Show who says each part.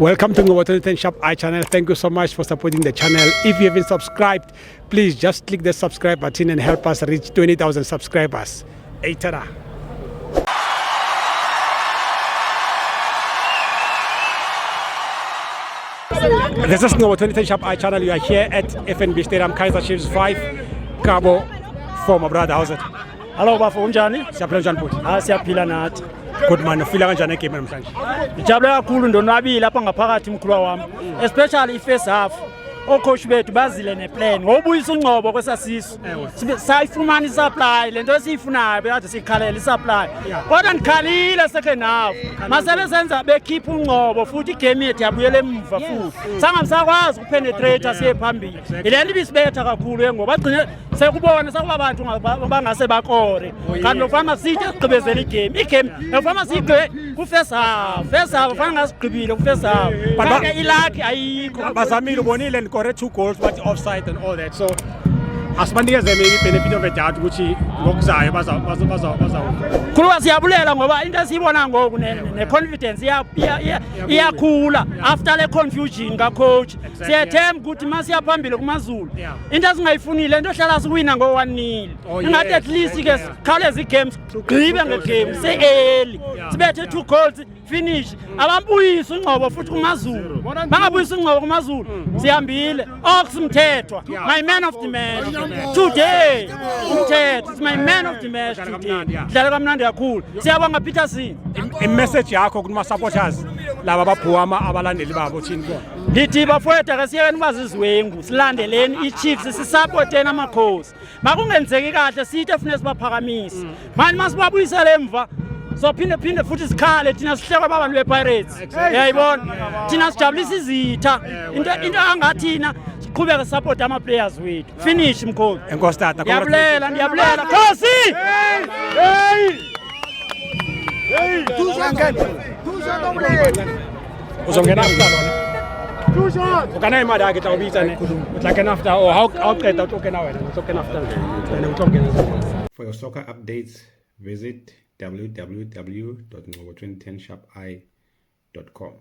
Speaker 1: Welcome to Ngobo 2010 Shop I channel. Thank you so much for supporting the channel. If you haven't subscribed, please just click the subscribe button and help us reach 20,000 subscribers. Hey, tada. This is Ngobo 2010 Shop I channel. You are here at FNB Stadium, Kaizer Chiefs 5, Cabo for my brother. How's it?
Speaker 2: Hello bafo unjani?
Speaker 1: Siyaphila njani futhi?
Speaker 2: Siyaphila nathi.
Speaker 1: Good man, ufila kanjani egame namhlanje?
Speaker 2: Ngijabule kakhulu ndonwabile lapha ngaphakathi mkhulu wami. Especially first half. Ocoach bethu bazile neplan. Ngobuyisa uNgcobo kwesasiso. Sayifumana isupply, lento esiyifunayo bekade sikhalela isupply. Kodwa ndikhalile second half. Masebenza bekhipha uNgcobo futhi igame yethu yabuyela emuva futhi. Sangamsakwazi ukupenetrate siye phambili. Ilento ibisibetha kakhulu ngoba bagcine sekubona sakuba abantu bangase bakore. Kanti nofana sithi sigqibezela igame. Igame nofana sigqe ku first half. First half fana ngasigqibile ku first half. Kodwa ilaki ayikho.
Speaker 1: Bazamile ubonile correct 2 goals but offside and all that, so asibanikeze maybe benefit of a doubt ukuthi ngokuzayo baza
Speaker 2: khuluka siyabulela ngoba into esiyibona ngoku ne confidence iyakhula after le confusion ka coach. Siyethemba ukuthi masiya phambili kumaZulu into esingayifunile into ehlala siwina ngo 1-0 ingathi at least ke khawuleza igames gqibe ngegame se early sibethe 2 goals finish abambuyisa uNgcobo futhi kumaZulu bangabuyisa uNgcobo kumaZulu sihambile okusimthethwa my man of the match today umthetho is my man of the match today dlala kamnandi kakhulu siyabonga Peterson.
Speaker 1: I-message yakho kuma supporters laba abaphuama abalandeli babo thini bona
Speaker 2: lithi bafowethu ke siyekeni bazizwengu silandeleni iChiefs sisupporteni amakhosi makungenzeki kahle sithi efune sibaphakamise manje masibabuyisele emva so phinde futhi sikhale thina sihlekwa babantu bePirates uyayibona thina sijabulisa izitha into angathina siqhubeke support ama players wethu finish mkhulu
Speaker 1: enkosi tata
Speaker 2: ndiyabulela Khosi
Speaker 1: uzongena after lona ukana imali yakhe xa ubitsa ne utlakena after or how qeda utlokena wena utlokena after wena utlokena. For your soccer updates visit www.ngobo2010shopi.com.